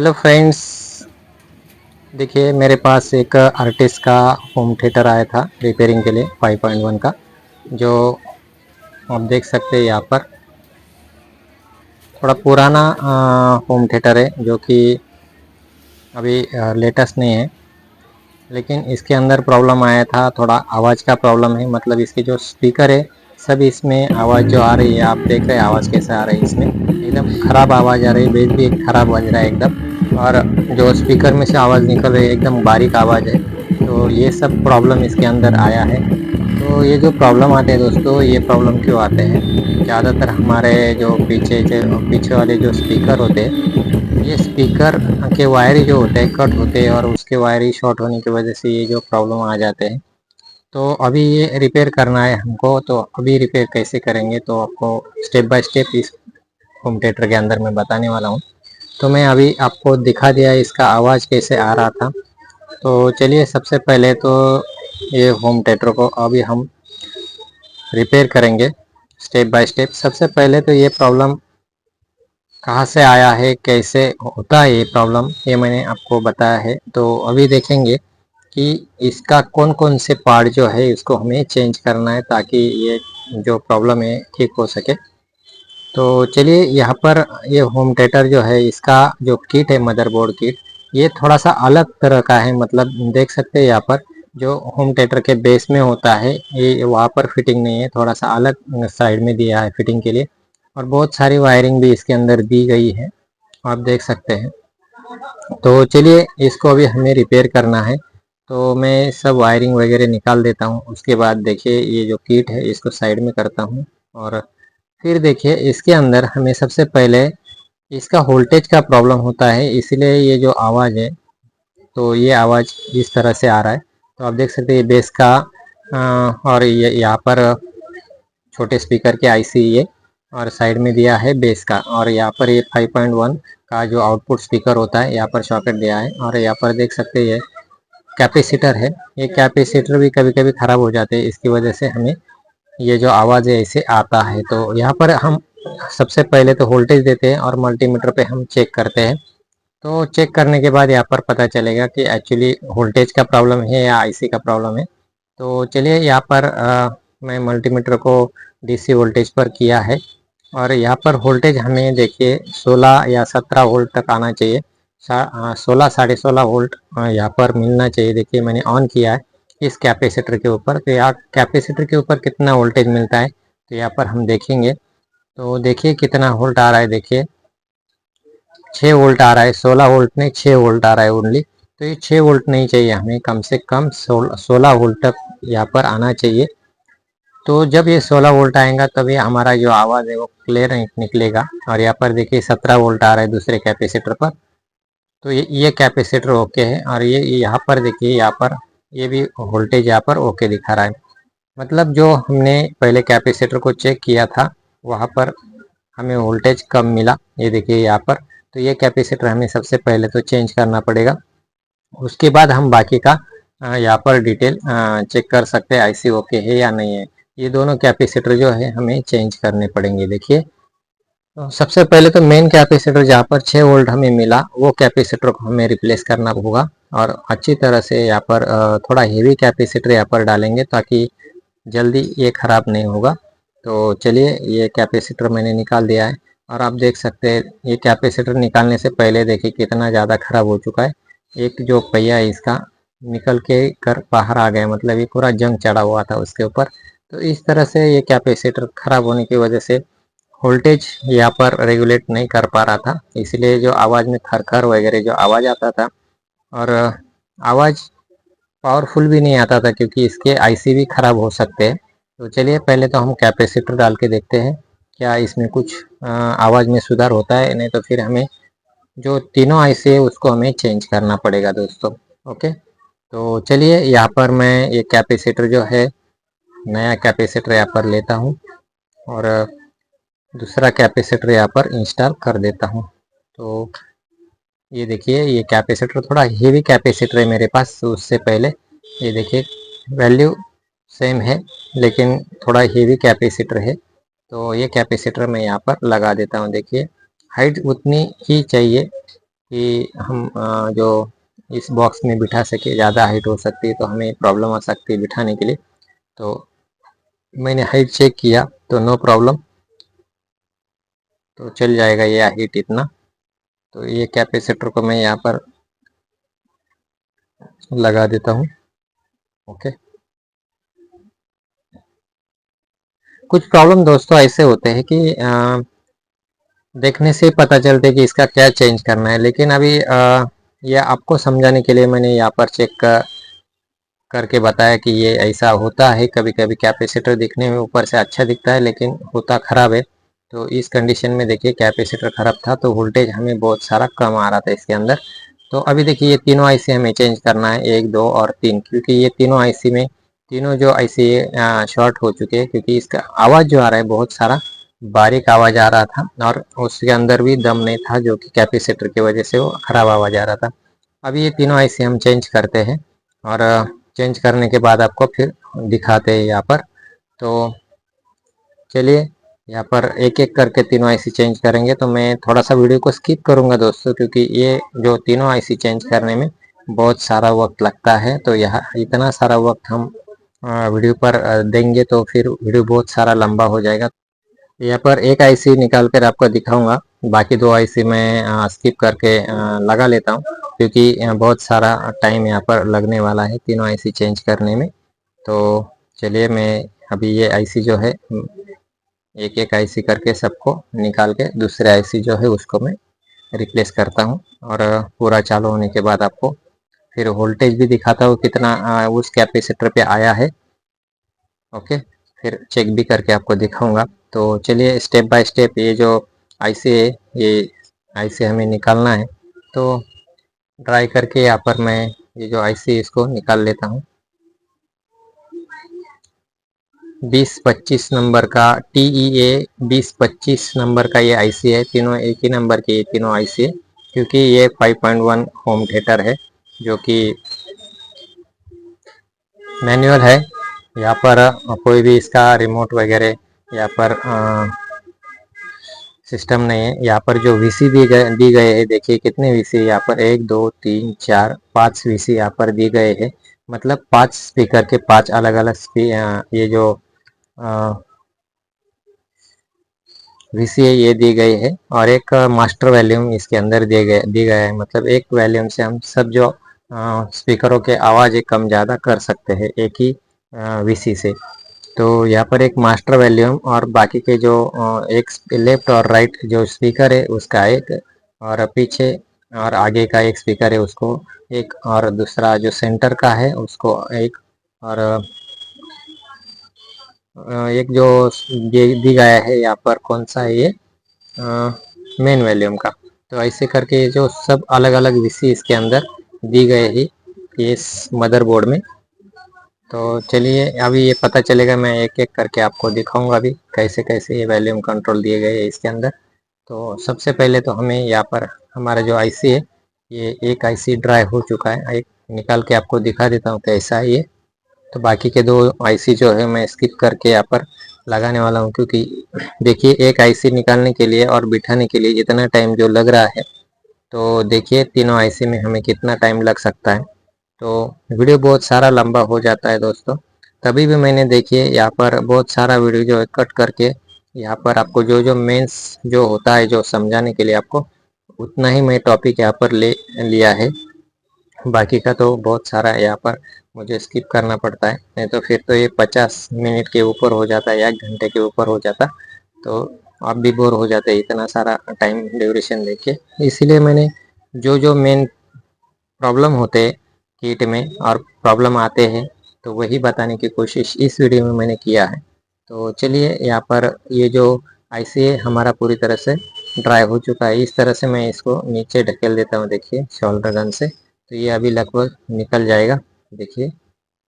Hello friends. देखिए मेरे पास एक आर्टिस्ट का होम थिएटर आया था रिपेयरिंग के लिए 5.1 का, जो आप देख सकते हैं यहाँ पर। थोड़ा पुराना होम थिएटर है जो कि अभी लेटेस्ट नहीं है, लेकिन इसके अंदर प्रॉब्लम आया था, थोड़ा आवाज़ का प्रॉब्लम है। मतलब इसकी जो स्पीकर है सब इसमें आवाज़ जो आ रही है, आप देख रहे हैं आवाज़ कैसे आ रही है। इसमें एकदम ख़राब आवाज़ आ रही है, बेस भी एक ख़राब बज रहा है एकदम, और जो स्पीकर में से आवाज़ निकल रही है एकदम बारीक आवाज़ है। तो ये सब प्रॉब्लम इसके अंदर आया है। तो ये जो प्रॉब्लम आते हैं दोस्तों, ये प्रॉब्लम क्यों आते हैं? ज़्यादातर हमारे जो पीछे वाले जो स्पीकर होते हैं, ये स्पीकर के वायर जो होते हैं कट होते हैं, और उसके वायर ही शॉर्ट होने की वजह से ये जो प्रॉब्लम आ जाते हैं। तो अभी ये रिपेयर करना है हमको, तो अभी रिपेयर कैसे करेंगे तो आपको स्टेप बाय स्टेप इस होम थिएटर के अंदर मैं बताने वाला हूँ। तो मैं अभी आपको दिखा दिया इसका आवाज़ कैसे आ रहा था। तो चलिए सबसे पहले तो ये होम थिएटर को अभी हम रिपेयर करेंगे स्टेप बाय स्टेप। सबसे पहले तो ये प्रॉब्लम कहाँ से आया है, कैसे होता है ये प्रॉब्लम, ये मैंने आपको बताया है। तो अभी देखेंगे कि इसका कौन कौन से पार्ट जो है इसको हमें चेंज करना है, ताकि ये जो प्रॉब्लम है ठीक हो सके। तो चलिए यहाँ पर ये होम थिएटर जो है, इसका जो किट है मदरबोर्ड किट, ये थोड़ा सा अलग तरह का है। मतलब देख सकते हैं यहाँ पर जो होम थिएटर के बेस में होता है, ये वहाँ पर फिटिंग नहीं है, थोड़ा सा अलग साइड में दिया है फिटिंग के लिए। और बहुत सारी वायरिंग भी इसके अंदर दी गई है, आप देख सकते हैं। तो चलिए इसको अभी हमें रिपेयर करना है। तो मैं सब वायरिंग वगैरह निकाल देता हूँ, उसके बाद देखिए ये जो किट है इसको साइड में करता हूँ। और फिर देखिए इसके अंदर हमें सबसे पहले इसका वोल्टेज का प्रॉब्लम होता है, इसलिए ये जो आवाज़ है, तो ये आवाज़ इस तरह से आ रहा है। तो आप देख सकते हैं ये बेस का और ये यहाँ पर छोटे स्पीकर के आईसी ये, और साइड में दिया है बेस का, और यहाँ पर ये 5.1 का जो आउटपुट स्पीकर होता है यहाँ पर सॉकेट दिया है। और यहाँ पर देख सकते हैं ये कैपेसिटर है। ये कैपेसिटर भी कभी कभी ख़राब हो जाते हैं, इसकी वजह से हमें ये जो आवाज़ है ऐसे आता है। तो यहाँ पर हम सबसे पहले तो वोल्टेज देते हैं और मल्टीमीटर पे हम चेक करते हैं। तो चेक करने के बाद यहाँ पर पता चलेगा कि एक्चुअली वोल्टेज का प्रॉब्लम है या आईसी का प्रॉब्लम है। तो चलिए यहाँ पर मैं मल्टीमीटर को डीसी वोल्टेज पर किया है, और यहाँ पर वोल्टेज हमें देखिए 16 या 17 वोल्ट तक आना चाहिए। 16 16.5 वोल्ट यहाँ पर मिलना चाहिए। देखिए मैंने ऑन किया है इस कैपेसिटर के ऊपर, तो यहाँ कैपेसिटर के ऊपर कितना वोल्टेज मिलता है तो यहाँ पर हम देखेंगे। तो देखिए कितना वोल्ट आ रहा है, देखिए 6 वोल्ट आ रहा है। 16 वोल्ट नहीं, 6 वोल्ट आ रहा है ओनली। तो ये 6 वोल्ट नहीं चाहिए हमें, कम से कम 16 वोल्ट तक यहाँ पर आना चाहिए। तो जब ये 16 वोल्ट आएगा तब ये हमारा जो आवाज़ है वो क्लियर निकलेगा। और यहाँ पर देखिए 17 वोल्ट आ रहा है दूसरे कैपेसिटर पर। तो ये कैपेसिटर ओके है, और ये यहाँ पर देखिए, यहाँ पर ये भी वोल्टेज यहाँ पर ओके दिखा रहा है। मतलब जो हमने पहले कैपेसिटर को चेक किया था वहाँ पर हमें वोल्टेज कम मिला, ये देखिए यहाँ पर। तो ये कैपेसिटर हमें सबसे पहले तो चेंज करना पड़ेगा, उसके बाद हम बाकी का यहाँ पर डिटेल चेक कर सकते हैं आईसी ओके है या नहीं है। ये दोनों कैपेसिटर जो है हमें चेंज करने पड़ेंगे। देखिए तो सबसे पहले तो मेन कैपेसिटर जहाँ पर 6 वोल्ट हमें मिला, वो कैपेसिटर को हमें रिप्लेस करना होगा। और अच्छी तरह से यहाँ पर थोड़ा हेवी कैपेसिटर यहाँ पर डालेंगे ताकि जल्दी ये ख़राब नहीं होगा। तो चलिए ये कैपेसिटर मैंने निकाल दिया है, और आप देख सकते हैं ये कैपेसिटर निकालने से पहले देखिए कितना ज़्यादा ख़राब हो चुका है। एक जो पहिया है इसका निकल के कर बाहर आ गया, मतलब ये पूरा जंग चढ़ा हुआ था उसके ऊपर। तो इस तरह से ये कैपेसिटर ख़राब होने की वजह से वोल्टेज यहाँ पर रेगुलेट नहीं कर पा रहा था, इसलिए जो आवाज़ में खरखर वगैरह जो आवाज़ आता था, और आवाज़ पावरफुल भी नहीं आता था, क्योंकि इसके आईसी भी ख़राब हो सकते हैं। तो चलिए पहले तो हम कैपेसिटर डाल के देखते हैं क्या इसमें कुछ आवाज़ में सुधार होता है। नहीं तो फिर हमें जो तीनों आईसी है उसको हमें चेंज करना पड़ेगा दोस्तों। ओके, तो चलिए यहाँ पर मैं ये कैपेसिटर जो है, नया कैपेसिटर यहाँ पर लेता हूँ, और दूसरा कैपेसिटर यहाँ पर इंस्टॉल कर देता हूँ। तो ये देखिए ये कैपेसिटर थोड़ा हेवी कैपेसिटर है मेरे पास उससे पहले। ये देखिए वैल्यू सेम है, लेकिन थोड़ा हेवी कैपेसिटर है। तो ये कैपेसिटर मैं यहाँ पर लगा देता हूँ। देखिए हाइट उतनी ही चाहिए कि हम जो इस बॉक्स में बिठा सके, ज़्यादा हाइट हो सकती है तो हमें प्रॉब्लम आ सकती है बिठाने के लिए। तो मैंने हाइट चेक किया तो नो प्रॉब्लम, तो चल जाएगा ये हाइट इतना। तो ये कैपेसिटर को मैं यहाँ पर लगा देता हूँ। ओके, कुछ प्रॉब्लम दोस्तों ऐसे होते हैं कि देखने से पता चलता है कि इसका क्या चेंज करना है, लेकिन अभी ये आपको समझाने के लिए मैंने यहाँ पर चेक करके बताया कि ये ऐसा होता है। कभी कभी कैपेसिटर दिखने में ऊपर से अच्छा दिखता है लेकिन होता ख़राब है। तो इस कंडीशन में देखिए कैपेसिटर ख़राब था तो वोल्टेज हमें बहुत सारा कम आ रहा था इसके अंदर। तो अभी देखिए ये तीनों आईसी हमें चेंज करना है, 1 2 और 3, क्योंकि ये तीनों आईसी में तीनों जो आईसी शॉर्ट हो चुके हैं, क्योंकि इसका आवाज़ जो आ रहा है बहुत सारा बारीक आवाज़ आ रहा था और उसके अंदर भी दम नहीं था, जो कि कैपेसिटर की वजह से वो ख़राब आवाज़ आ रहा था। अभी ये तीनों आईसी हम चेंज करते हैं और चेंज करने के बाद आपको फिर दिखाते हैं यहाँ पर। तो चलिए यहाँ पर एक एक करके तीनों आईसी चेंज करेंगे। तो मैं थोड़ा सा वीडियो को स्किप करूँगा दोस्तों, क्योंकि ये जो तीनों आईसी चेंज करने में बहुत सारा वक्त लगता है। तो यहाँ इतना सारा वक्त हम वीडियो पर देंगे तो फिर वीडियो बहुत सारा लंबा हो जाएगा। यहाँ पर एक आईसी निकाल कर आपको दिखाऊंगा, बाकी दो आईसी मैं स्किप करके लगा लेता हूँ, क्योंकि बहुत सारा टाइम यहाँ पर लगने वाला है तीनों आईसी चेंज करने में। तो चलिए मैं अभी ये आईसी जो है एक एक आईसी करके सबको निकाल के दूसरे आईसी जो है उसको मैं रिप्लेस करता हूँ, और पूरा चालू होने के बाद आपको फिर वोल्टेज भी दिखाता हूँ कितना उस कैपेसिटर पे आया है। ओके, फिर चेक भी करके आपको दिखाऊंगा। तो चलिए स्टेप बाय स्टेप ये जो आईसी है ये आईसी हमें निकालना है। तो ट्राई करके यहाँ पर मैं ये जो आईसी है इसको निकाल लेता हूँ। 2025 नंबर का TEA 2025 नंबर का ये आईसी है। तीनों एक ही नंबर के ये तीनों आईसी है, क्योंकि ये 5.1 होम थिएटर है जो कि मैनुअल है। यहाँ पर कोई भी इसका रिमोट वगैरह यहाँ पर सिस्टम नहीं है। यहाँ पर जो वीसी दी गए हैं, देखिए कितने वीसी यहाँ पर 1 2 3 4 5 वीसी यहाँ पर दी गए हैं। मतलब 5 स्पीकर के 5 अलग अलग ये जो वीसीए ये दी गई है, और एक मास्टर वॉल्यूम इसके अंदर दी गया है। मतलब एक वॉल्यूम से हम सब जो स्पीकरों के आवाज़ कम ज़्यादा कर सकते हैं एक ही वीसी से। तो यहाँ पर एक मास्टर वॉल्यूम और बाकी के जो एक लेफ्ट और राइट जो स्पीकर है उसका एक, और पीछे और आगे का एक स्पीकर है उसको एक, और दूसरा जो सेंटर का है उसको एक, और एक जो दी गया है यहाँ पर कौन सा है ये मेन वॉल्यूम का। तो ऐसे करके ये जो सब अलग अलग वीसी इसके अंदर दी गए ही इस मदरबोर्ड में। तो चलिए अभी ये पता चलेगा, मैं एक एक करके आपको दिखाऊंगा अभी कैसे कैसे ये वॉल्यूम कंट्रोल दिए गए हैं इसके अंदर। तो सबसे पहले तो हमें यहाँ पर हमारा जो आईसी है ये एक आईसी ड्राई हो चुका है, एक निकाल के आपको दिखा देता हूँ कैसा है ये। तो बाकी के दो आईसी जो है मैं स्किप करके यहाँ पर लगाने वाला हूँ, क्योंकि देखिए एक आईसी निकालने के लिए और बिठाने के लिए जितना टाइम जो लग रहा है, तो देखिए तीनों आईसी में हमें कितना टाइम लग सकता है। तो वीडियो बहुत सारा लंबा हो जाता है दोस्तों। तभी भी मैंने देखिए यहाँ पर बहुत सारा वीडियो जो है कट करके यहाँ पर आपको जो जो मेंस जो होता है जो समझाने के लिए आपको उतना ही मैं टॉपिक यहाँ पर ले लिया है। बाकी का तो बहुत सारा यहाँ पर मुझे स्किप करना पड़ता है, नहीं तो फिर तो ये 50 मिनट के ऊपर हो जाता है या 1 घंटे के ऊपर हो जाता। तो आप भी बोर हो जाते हैं इतना सारा टाइम ड्यूरेशन देके। इसीलिए मैंने जो जो मेन प्रॉब्लम होते हैं किट में और प्रॉब्लम आते हैं तो वही बताने की कोशिश इस वीडियो में मैंने किया है। तो चलिए यहाँ पर ये जो आईसी है हमारा पूरी तरह से ड्राई हो चुका है। इस तरह से मैं इसको नीचे ढकेल देता हूँ, देखिए शोल्डर गन से। तो ये अभी लगभग निकल जाएगा। देखिए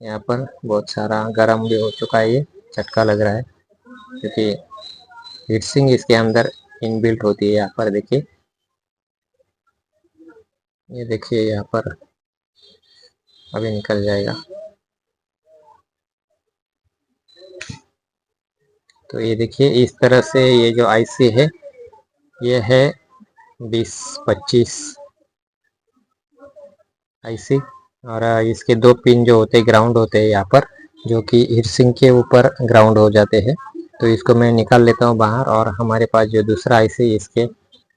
यहाँ पर बहुत सारा गर्म भी हो चुका है, ये झटका लग रहा है क्योंकि हीटसिंग इसके अंदर इनबिल्ट होती है। यहाँ पर देखिए, ये देखिए यहाँ पर अभी निकल जाएगा। तो ये देखिए इस तरह से ये जो आईसी है ये है 2025 आईसी। और इसके दो पिन जो होते हैं ग्राउंड होते हैं यहाँ पर, जो कि हीट सिंक के ऊपर ग्राउंड हो जाते हैं। तो इसको मैं निकाल लेता हूँ बाहर, और हमारे पास जो दूसरा आईसी इसके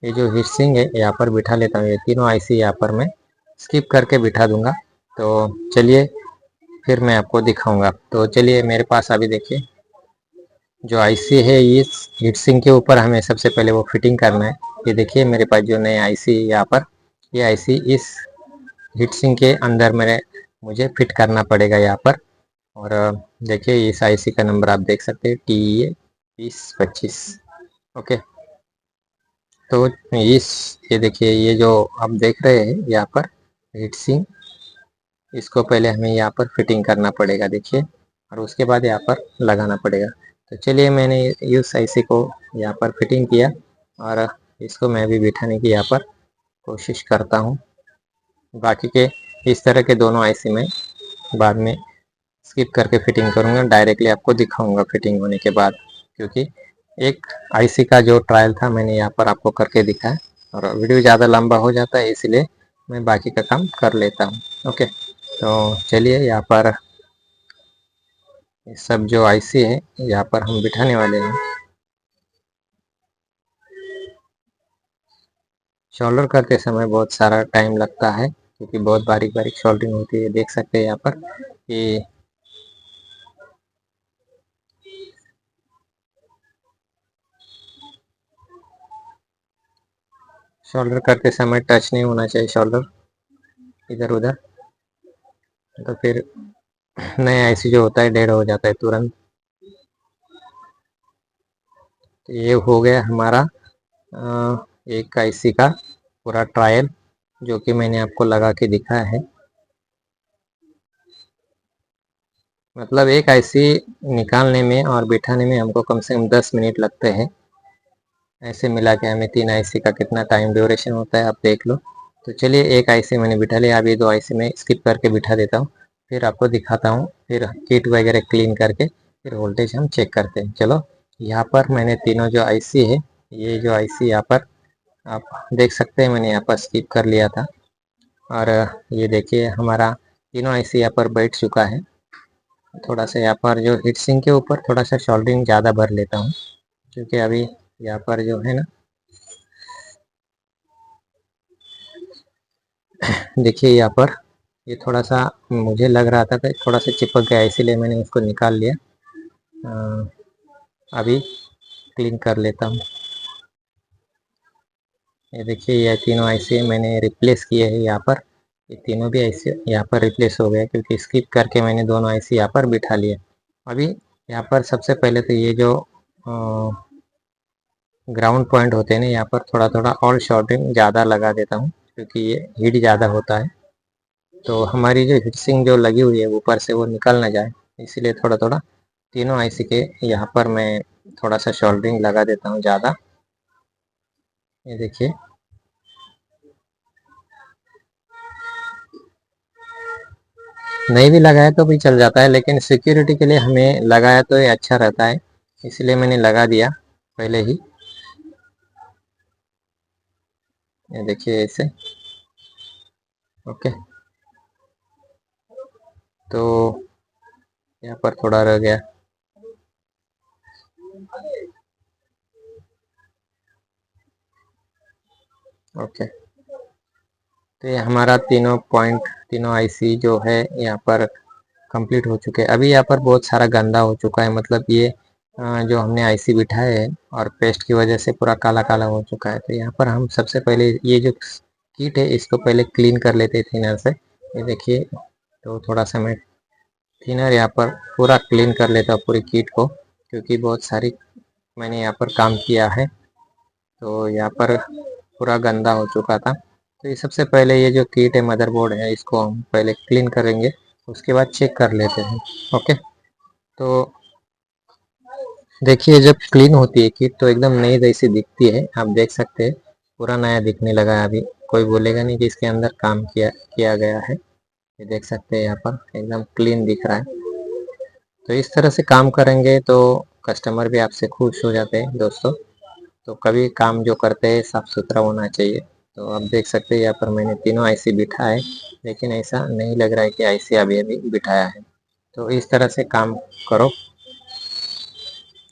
ये जो हीट सिंक है यहाँ पर बिठा लेता हूँ। ये तीनों आईसी यहाँ पर मैं स्किप करके बिठा दूंगा। तो चलिए फिर मैं आपको दिखाऊंगा। तो चलिए मेरे पास अभी देखिए जो आईसी है इस हीट सिंक के ऊपर हमें सबसे पहले वो फिटिंग करना है। ये देखिए मेरे पास जो नया आईसी है यहाँ पर, ये आईसी इस हीट सिंक के अंदर मेरे मुझे फिट करना पड़ेगा यहाँ पर। और देखिए इस आईसी का नंबर आप देख सकते हैं, TE2025। ओके। तो इस ये देखिए ये जो आप देख रहे हैं यहाँ पर हीट सिंक, इसको पहले हमें यहाँ पर फिटिंग करना पड़ेगा देखिए, और उसके बाद यहाँ पर लगाना पड़ेगा। तो चलिए मैंने इस आईसी को यहाँ पर फिटिंग किया, और इसको मैं भी बिठाने की यहाँ पर कोशिश करता हूँ। बाकी के इस तरह के दोनों आईसी में बाद में स्किप करके फिटिंग करूँगा, डायरेक्टली आपको दिखाऊंगा फिटिंग होने के बाद। क्योंकि एक आईसी का जो ट्रायल था मैंने यहाँ पर आपको करके दिखाया, और वीडियो ज़्यादा लंबा हो जाता है इसलिए मैं बाकी का काम कर लेता हूँ। ओके। तो चलिए यहाँ पर ये सब जो आईसी है यहाँ पर हम बिठाने वाले हैं। सोल्डर करते समय बहुत सारा टाइम लगता है, क्योंकि बहुत बारीक बारीक सोल्डरिंग होती है। देख सकते हैं यहाँ पर कि सोल्डर करते समय टच नहीं होना चाहिए शोल्डर इधर उधर, तो फिर नया आईसी जो होता है डेड हो जाता है तुरंत। तो ये हो गया हमारा एक आईसी का पूरा ट्रायल, जो कि मैंने आपको लगा के दिखाया है। मतलब एक आईसी निकालने में और बिठाने में हमको कम से कम 10 मिनट लगते हैं। ऐसे मिला के हमें 3 आईसी का कितना टाइम ड्यूरेशन होता है आप देख लो। तो चलिए एक आईसी मैंने बिठा लिया, अभी 2 आईसी में स्किप करके बिठा देता हूँ, फिर आपको दिखाता हूँ। फिर किट वगैरह क्लीन करके फिर वोल्टेज हम चेक करते हैं। चलो यहाँ पर मैंने तीनों जो आईसी है, ये जो आईसी यहाँ पर आप देख सकते हैं मैंने यहाँ पर स्किप कर लिया था। और ये देखिए हमारा तीनों आईसी यहाँ पर बैठ चुका है। थोड़ा सा यहाँ पर जो हीट सिंक के ऊपर थोड़ा सा सोल्डरिंग ज़्यादा भर लेता हूँ, क्योंकि अभी यहाँ पर जो है ना देखिए यहाँ पर ये थोड़ा सा मुझे लग रहा था कि थोड़ा सा चिपक गया, इसीलिए मैंने उसको निकाल लिया। अभी क्लीन कर लेता हूँ। ये देखिए ये तीनों आईसी मैंने रिप्लेस किए हैं यहाँ पर। ये तीनों भी आईसी यहाँ पर रिप्लेस हो गए, क्योंकि स्किप करके मैंने दोनों आईसी यहाँ पर बिठा लिए। अभी यहाँ पर सबसे पहले तो ये जो ग्राउंड पॉइंट होते हैं ना, यहाँ पर थोड़ा थोड़ा और शॉर्टिंग ज़्यादा लगा देता हूँ, क्योंकि ये हीट ज़्यादा होता है। तो हमारी जो हीट सिंक जो लगी हुई है ऊपर से वो निकल ना जाए, इसीलिए थोड़ा थोड़ा तीनों आईसी के यहाँ पर मैं थोड़ा सा शोल्डरिंग लगा देता हूँ ज़्यादा। ये देखिए नहीं भी लगाया तो भी चल जाता है, लेकिन सिक्योरिटी के लिए हमें लगाया तो ये अच्छा रहता है, इसलिए मैंने लगा दिया पहले ही। ये देखिए ऐसे। ओके। तो यहाँ पर थोड़ा रह गया। ओके। तो ये हमारा तीनों पॉइंट तीनों आईसी जो है यहाँ पर कंप्लीट हो चुके हैं। अभी यहाँ पर बहुत सारा गंदा हो चुका है, मतलब ये जो हमने आईसी बिठाए है और पेस्ट की वजह से पूरा काला काला हो चुका है। तो यहाँ पर हम सबसे पहले ये जो किट है इसको पहले क्लीन कर लेते हैं थिनर से। ये देखिए, तो थोड़ा सा मैं थिनर यहाँ पर पूरा क्लीन कर लेता हूँ पूरी किट को, क्योंकि बहुत सारी मैंने यहाँ पर काम किया है, तो यहाँ पर पूरा गंदा हो चुका था। तो ये सबसे पहले ये जो किट है मदरबोर्ड है इसको हम पहले क्लीन करेंगे, उसके बाद चेक कर लेते हैं। ओके। तो देखिए जब क्लीन होती है किट तो एकदम नई जैसी दिखती है, आप देख सकते हैं पूरा नया दिखने लगा है। अभी कोई बोलेगा नहीं कि इसके अंदर काम किया गया है। ये देख सकते हैं यहाँ पर एकदम क्लीन दिख रहा है। तो इस तरह से काम करेंगे तो कस्टमर भी आपसे खुश हो जाते हैं दोस्तों। तो कभी काम जो करते हैं साफ सुथरा होना चाहिए। तो आप देख सकते हैं यहाँ पर मैंने तीनों आईसी बिठाए, लेकिन ऐसा नहीं लग रहा है कि आईसी अभी अभी बिठाया है। तो इस तरह से काम करो।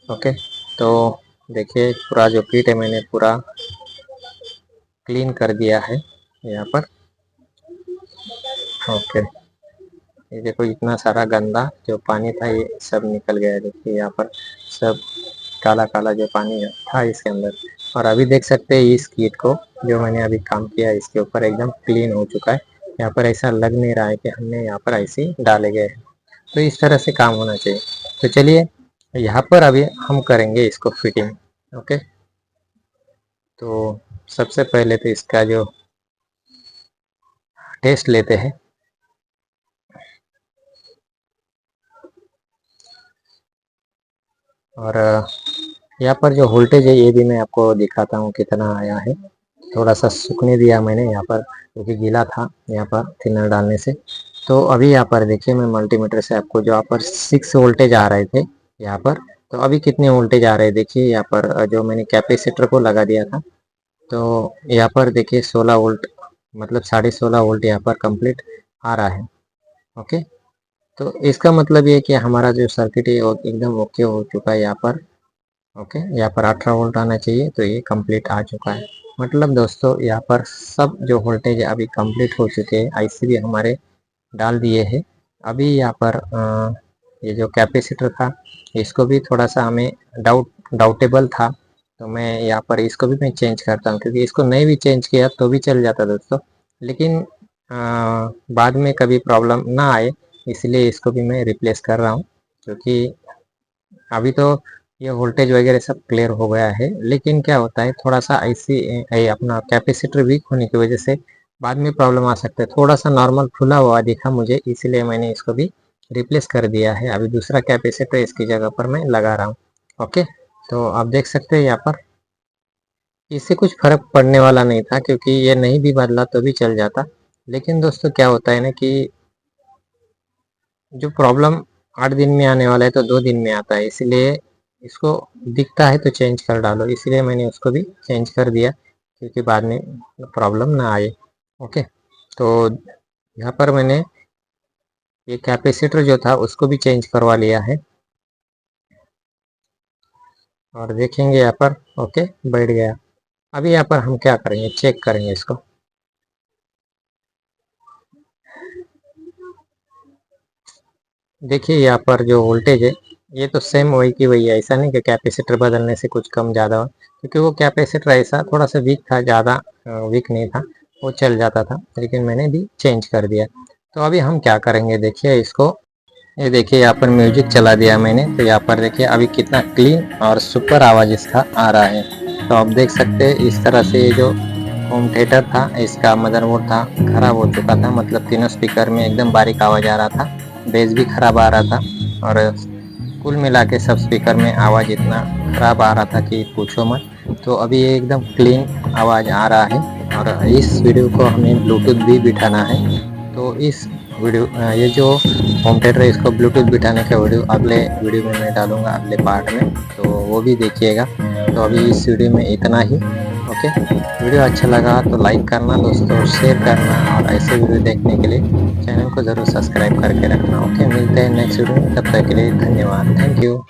ओके, तो देखिए पूरा जो किट है मैंने पूरा क्लीन कर दिया है यहाँ पर। ओके, ये देखो इतना सारा गंदा जो पानी था ये सब निकल गया है। देखिए यहाँ पर सब काला काला जो पानी था इसके अंदर। और अभी देख सकते हैं इस किट को जो मैंने अभी काम किया इसके ऊपर एकदम क्लीन हो चुका है। यहाँ पर ऐसा लग नहीं रहा है कि हमने यहाँ पर ऐसे डाले गए हैं। तो इस तरह से काम होना चाहिए। तो चलिए यहाँ पर अभी हम करेंगे इसको फिटिंग। ओके, तो सबसे पहले तो इसका जो टेस्ट लेते हैं। और यहाँ पर जो वोल्टेज है ये भी मैं आपको दिखाता हूँ कितना आया है। थोड़ा सा सूखने दिया मैंने यहाँ पर क्योंकि गीला था यहाँ पर थिनर डालने से। तो अभी यहाँ पर देखिए मैं मल्टीमीटर से आपको जो यहाँ पर 6 वोल्टेज आ रहे थे यहाँ पर, तो अभी कितने वोल्टेज आ रहे हैं देखिए। यहाँ पर जो मैंने कैपेसिटर को लगा दिया था तो यहाँ पर देखिए 16 वोल्ट, मतलब 16.5 वोल्ट यहाँ पर कंप्लीट आ रहा है। ओके, तो इसका मतलब ये कि हमारा जो सर्किट है वो एकदम ओके हो चुका है यहाँ पर। ओके, यहाँ पर 18 वोल्ट आना चाहिए, तो ये कंप्लीट आ चुका है। मतलब दोस्तों यहाँ पर सब जो वोल्टेज अभी कंप्लीट हो चुके हैं, आईसी भी हमारे डाल दिए हैं। अभी यहाँ पर ये जो कैपेसिटर था इसको भी थोड़ा सा हमें डाउटेबल था, तो मैं यहाँ पर इसको भी मैं चेंज करता हूँ क्योंकि इसको नहीं भी चेंज किया तो भी चल जाता दोस्तों। लेकिन बाद में कभी प्रॉब्लम ना आए इसलिए इसको भी मैं रिप्लेस कर रहा हूँ। क्योंकि अभी तो ये वोल्टेज वगैरह सब क्लियर हो गया है, लेकिन क्या होता है थोड़ा सा ऐसी अपना कैपेसिटर वीक होने की वजह से बाद में प्रॉब्लम आ सकता है। थोड़ा सा नॉर्मल खुला हुआ दिखा मुझे, इसलिए मैंने इसको भी रिप्लेस कर दिया है। अभी दूसरा कैपेसिटर इसकी जगह पर मैं लगा रहा हूँ। ओके, तो आप देख सकते हैं यहाँ पर इससे कुछ फर्क पड़ने वाला नहीं था क्योंकि ये नहीं भी बदला तो भी चल जाता। लेकिन दोस्तों क्या होता है ना कि जो प्रॉब्लम 8 दिन में आने वाला है तो 2 दिन में आता है, इसलिए इसको दिखता है तो चेंज कर डालो। इसलिए मैंने उसको भी चेंज कर दिया क्योंकि बाद में प्रॉब्लम ना आए। ओके, तो यहाँ पर मैंने ये कैपेसिटर जो था उसको भी चेंज करवा लिया है और देखेंगे यहाँ पर। ओके, बैठ गया। अभी यहाँ पर हम क्या करेंगे, चेक करेंगे इसको। देखिए यहाँ पर जो वोल्टेज है ये तो सेम वही की वही है। ऐसा नहीं कि कैपेसिटर बदलने से कुछ कम ज़्यादा हो, क्योंकि वो कैपेसिटर ऐसा थोड़ा सा वीक था, ज़्यादा वीक नहीं था, वो चल जाता था। लेकिन मैंने भी चेंज कर दिया। तो अभी हम क्या करेंगे देखिए इसको। ये देखिए यहाँ पर म्यूजिक चला दिया मैंने, तो यहाँ पर देखिए अभी कितना क्लीन और सुपर आवाज़ इसका आ रहा है। तो आप देख सकते हैं इस तरह से ये जो होम थिएटर था इसका मदरबोर्ड था खराब हो चुका था, मतलब तीनों स्पीकर में एकदम बारीक आवाज़ आ रहा था, बेस भी खराब आ रहा था और कुल मिला के सब स्पीकर में आवाज़ इतना खराब आ रहा था कि पूछो मत। तो अभी ये एकदम क्लीन आवाज़ आ रहा है। और इस वीडियो को हमें ब्लूटूथ भी बिठाना है, तो इस वीडियो ये जो होम थिएटर है इसको ब्लूटूथ बिठाने का वीडियो अगले वीडियो में मैं डालूँगा, अगले पार्ट में, तो वो भी देखिएगा। तो अभी इस वीडियो में इतना ही। ओके, वीडियो अच्छा लगा तो लाइक करना दोस्तों, शेयर करना और ऐसे वीडियो देखने के लिए चैनल को ज़रूर सब्सक्राइब करके रखना। ओके, मिलते हैं नेक्स्ट वीडियो में, तब तक के लिए धन्यवाद, थैंक यू।